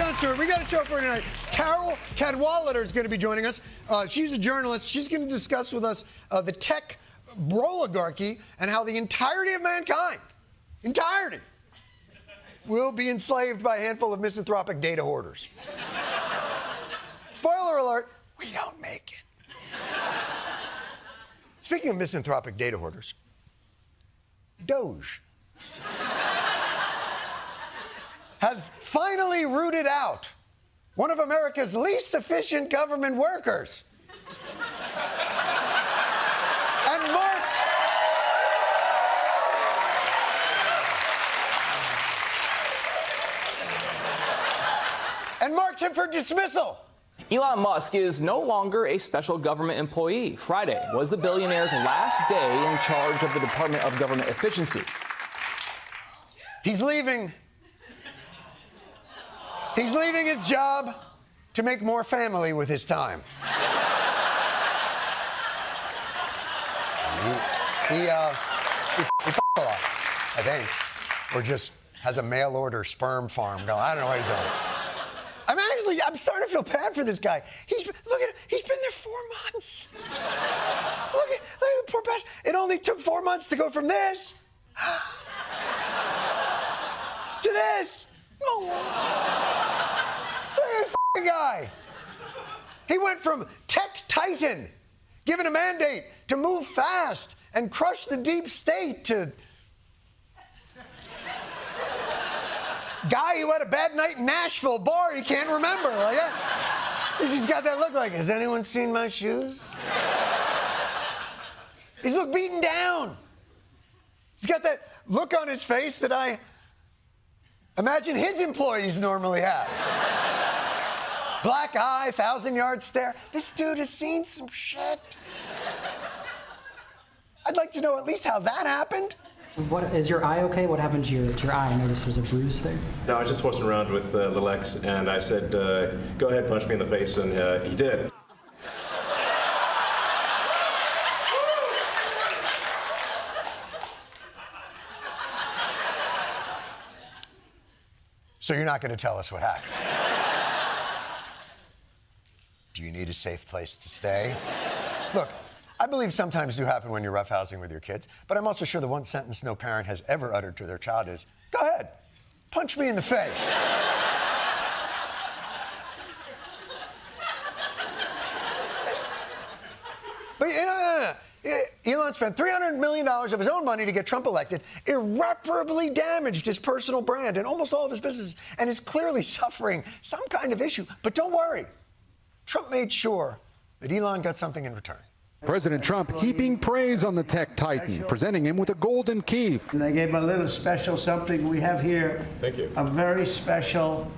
Jon Stewart. We got a show for you tonight. Carol Cadwalader is going to be joining us. She's a journalist. She's going to discuss with us the tech oligarchy and how the entirety of mankind, will be enslaved by a handful of misanthropic data hoarders. Spoiler alert, we don't make it. Speaking of misanthropic data hoarders, Doge has finally rooted out one of America's least efficient government workers. And marked him for dismissal. Elon Musk is no longer a special government employee. Friday was the billionaire's last day in charge of the Department of Government Efficiency. He's leaving. He's leaving his job to make more family with his time. He f***ed a lot, I think. Or just has a mail-order sperm farm going. I don't know what he's doing. I'm starting to feel bad for this guy. Look at him. He's been there 4 months. Look at the poor bastard. It only took 4 months to go from this to this. Oh. Look at this guy. He went from tech titan, given a mandate to move fast and crush the deep state, to guy who had a bad night in Nashville bar he can't remember. Like that. He's got that look like, has anyone seen my shoes? He's look beaten down. He's got that look on his face that I imagine his employees normally have. Black eye, 1,000-yard stare. This dude has seen some shit. I'd like to know at least how that happened. What is your eye okay? What happened to your eye? I noticed there's a bruise there. No, I was just horsing around with little X, and I said, go ahead, punch me in the face, and he did. So you're not going to tell us what happened? Do you need a safe place to stay? Look, I believe sometimes do happen when you're roughhousing with your kids, but I'm also sure the one sentence no parent has ever uttered to their child is, go ahead, punch me in the face. But Elon spent $300 million of his own money to get Trump elected, irreparably damaged his personal brand and almost all of his businesses, and is clearly suffering some kind of issue. But don't worry, Trump made sure that Elon got something in return. President Trump heaping praise on the tech titan, presenting him with a golden key. And I gave him a little special something we have here. Thank you. A very special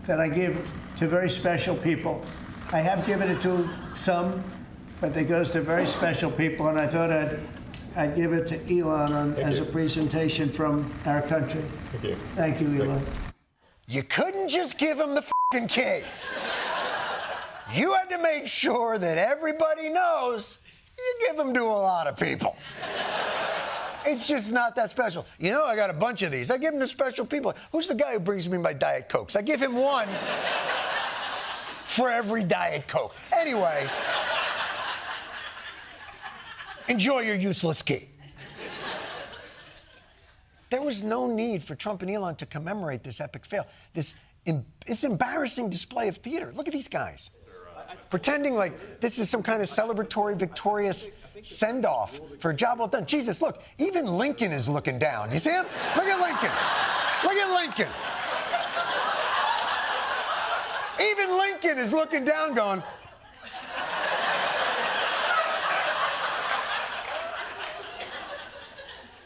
that I give to very special people. I have given it to some, but it goes to very special people, and I thought I'd give it to Elon as a presentation from our country. Thank you. Thank you, Elon. You couldn't just give him the f***ing key. You had to make sure that everybody knows you give them to a lot of people. It's just not that special. You know, I got a bunch of these. I give them to special people. Who's the guy who brings me my Diet Cokes? I give him one for every Diet Coke. Anyway, enjoy your useless key. There was no need for Trump and Elon to commemorate this epic fail. It's embarrassing display of theater. Look at these guys. Pretending like this is some kind of celebratory, victorious send-off for a job well done. Jesus, look, even Lincoln is looking down. You see him? Look at Lincoln. Look at Lincoln. Even Lincoln is looking down going,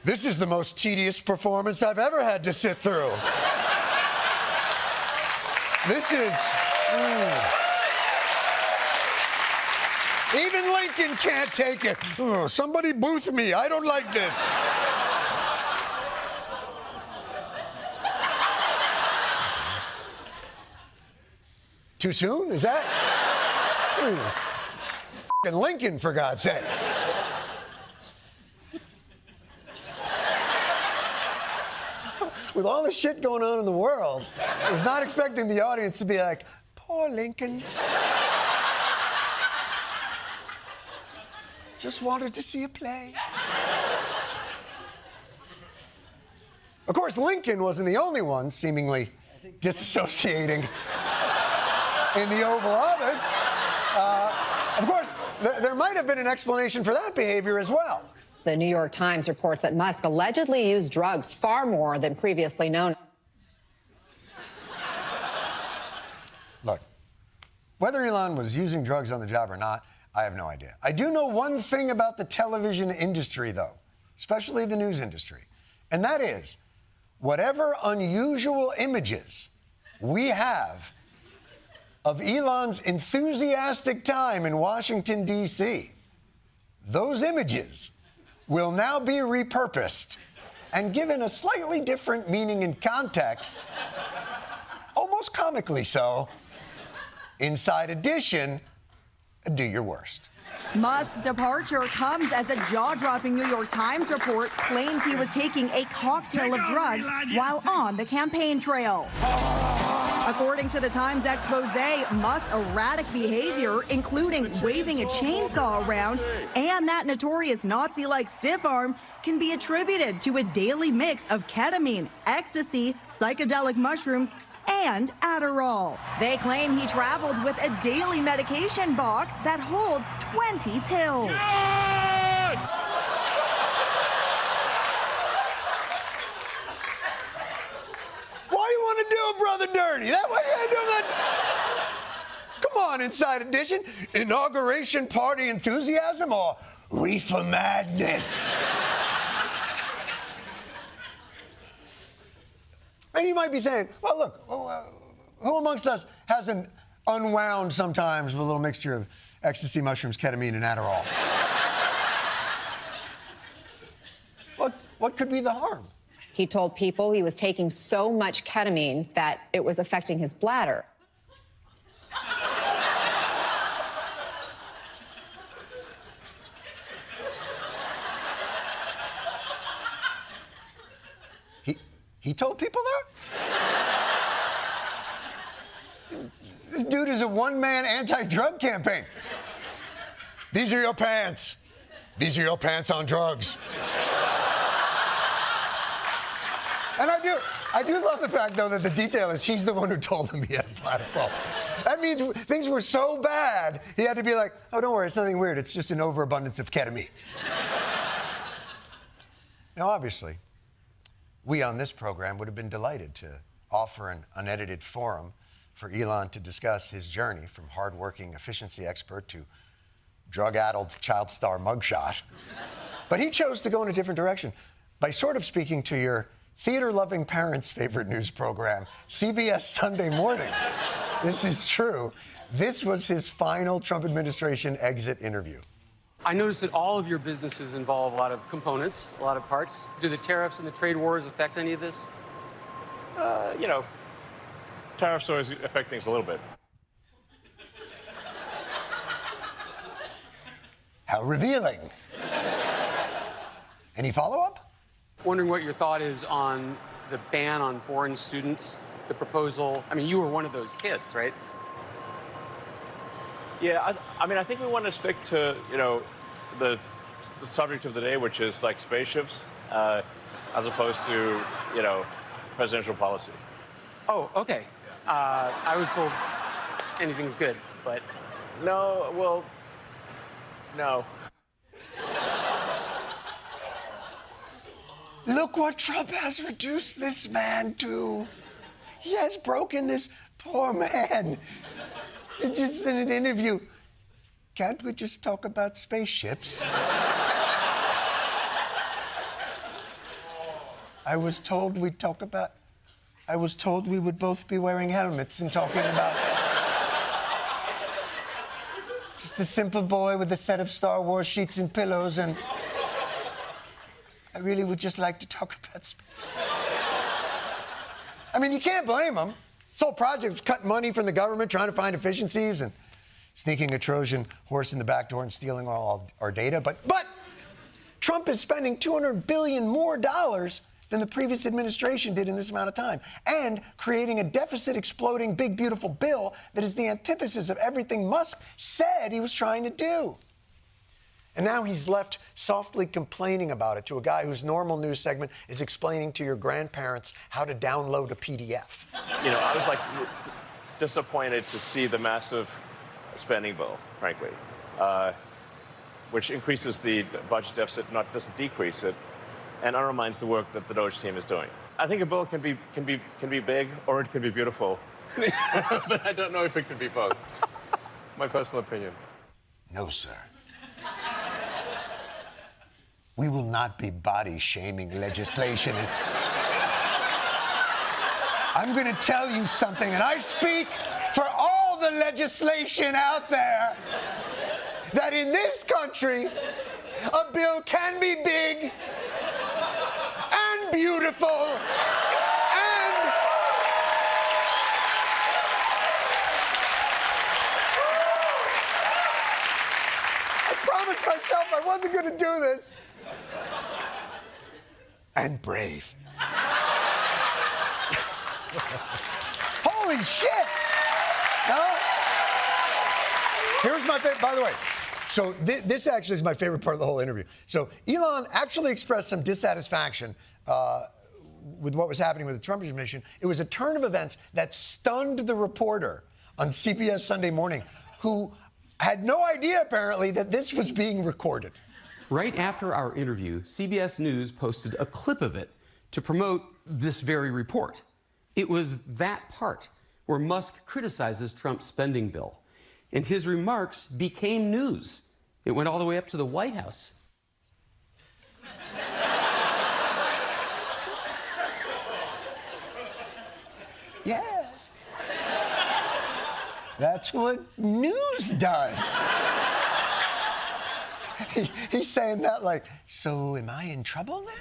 this is the most tedious performance I've ever had to sit through. This is... Even Lincoln can't take it. Oh, somebody booth me. I don't like this. Too soon? Is that? F***ing Lincoln, for God's sake. with all the shit going on in the world, I was not expecting the audience to be like, poor Lincoln. Just wanted to see a play. Of course, Lincoln wasn't the only one seemingly disassociating in the Oval Office. Of course, there might have been an explanation for that behavior as well. The New York Times reports that Musk allegedly used drugs far more than previously known. Look, whether Elon was using drugs on the job or not, I have no idea. I do know one thing about the television industry, though, especially the news industry, and that is whatever unusual images we have of Elon's enthusiastic time in Washington, D.C., those images will now be repurposed and given a slightly different meaning and context, almost comically so. Inside Edition, do your worst. Musk's departure comes as a jaw-dropping New York Times report claims he was taking a cocktail of drugs while on the campaign trail. According to the Times expose, Musk's erratic behavior, including waving a chainsaw around and that notorious Nazi-like stiff arm, can be attributed to a daily mix of ketamine, ecstasy, psychedelic mushrooms, and Adderall. They claim he traveled with a daily medication box that holds 20 pills. Why you want to do a brother dirty? That why you gotta do that? Come on, Inside Edition. Inauguration party enthusiasm or reefer madness? And you might be saying, well, look, who amongst us hasn't unwound sometimes with a little mixture of ecstasy, mushrooms, ketamine, and Adderall? What could be the harm? He told people he was taking so much ketamine that it was affecting his bladder. He told people that? This dude is a one-man anti-drug campaign. These are your pants. These are your pants on drugs. And I do love the fact, though, that the detail is he's the one who told them he had a bladder problem. That means things were so bad, he had to be like, oh, don't worry, it's nothing weird. It's just an overabundance of ketamine. Now, obviously, we on this program would have been delighted to offer an unedited forum for Elon to discuss his journey from hardworking efficiency expert to drug-addled child star mugshot. But he chose to go in a different direction by sort of speaking to your theater-loving parents' favorite news program, CBS Sunday Morning. This is true. This was his final Trump administration exit interview. I noticed that all of your businesses involve a lot of components, a lot of parts. Do the tariffs and the trade wars affect any of this? Tariffs always affect things a little bit. How revealing. Any follow-up? Wondering what your thought is on the ban on foreign students, the proposal. I mean, you were one of those kids, right? Yeah, I think we want to stick to, the subject of the day, which is like spaceships, as opposed to, presidential policy. Oh, okay. I was told anything's good, but... No. Look what Trump has reduced this man to. He has broken this poor man to just in an interview. Can't we just talk about spaceships? I was told we would both be wearing helmets and talking about just a simple boy with a set of Star Wars sheets and pillows, and I really would just like to talk about space. I mean, you can't blame him. This whole project was cutting money from the government, trying to find efficiencies, and sneaking a Trojan horse in the back door and stealing all our data. But Trump is spending $200 billion more than the previous administration did in this amount of time, and creating a deficit-exploding big, beautiful bill that is the antithesis of everything Musk said he was trying to do. And now he's left softly complaining about it to a guy whose normal news segment is explaining to your grandparents how to download a PDF. You know, I was like disappointed to see the massive spending bill, frankly, which increases the budget deficit, doesn't decrease it, and undermines the work that the Doge team is doing. I think a bill can be big or it can be beautiful, but I don't know if it can be both. My personal opinion. No, sir. We will not be body-shaming legislation. I'm going to tell you something, and I speak for all the legislation out there, that in this country, a bill can be big and beautiful and I promised myself I wasn't going to do this. And brave. Holy shit! No? Here's my favorite, by the way. So this actually is my favorite part of the whole interview. So Elon actually expressed some dissatisfaction with what was happening with the Trump administration. It was a turn of events that stunned the reporter on CBS Sunday Morning, who had no idea, apparently, that this was being recorded. Right after our interview, CBS News posted a clip of it to promote this very report. It was that part where Musk criticizes Trump's spending bill, and his remarks became news. It went all the way up to the White House. Yeah. That's what news does. He's saying that like, so am I in trouble now?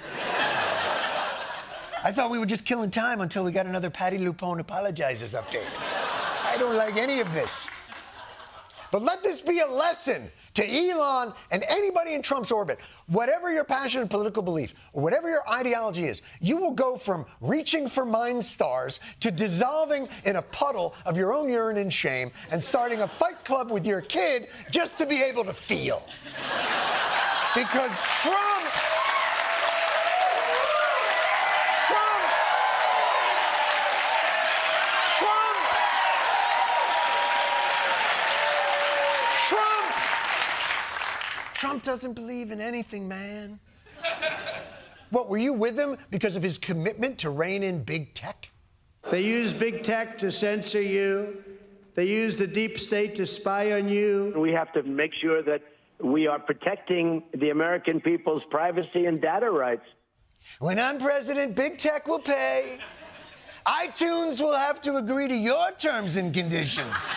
I thought we were just killing time until we got another Patty Lupone apologizes update. I don't like any of this. But let this be a lesson to Elon and anybody in Trump's orbit. Whatever your passion and political belief, or whatever your ideology is, you will go from reaching for mine stars to dissolving in a puddle of your own urine and shame and starting a fight club with your kid just to be able to feel. Because Trump doesn't believe in anything, man. What, were you with him because of his commitment to rein in big tech? They use big tech to censor you. They use the deep state to spy on you. We have to make sure that we are protecting the American people's privacy and data rights. When I'm president, big tech will pay. iTunes will have to agree to your terms and conditions.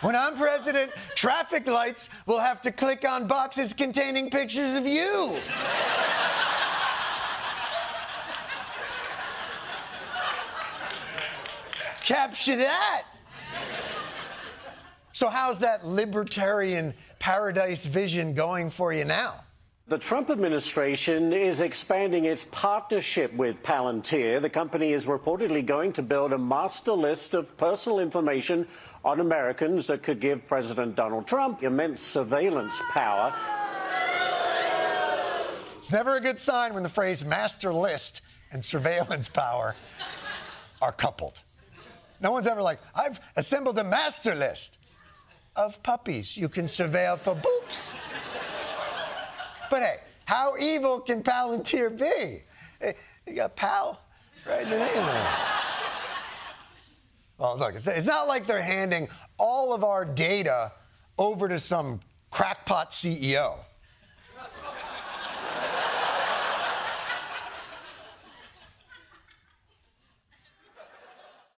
When I'm president, traffic lights will have to click on boxes containing pictures of you. Capture that. So how's that libertarian paradise vision going for you now? The Trump administration is expanding its partnership with Palantir. The company is reportedly going to build a master list of personal information on Americans that could give President Donald Trump immense surveillance power. It's never a good sign when the phrase master list and surveillance power are coupled. No one's ever like, I've assembled a master list of puppies you can surveil for boops. But hey, how evil can Palantir be? Hey, you got Pal right in the name there. Well, look, it's not like they're handing all of our data over to some crackpot CEO.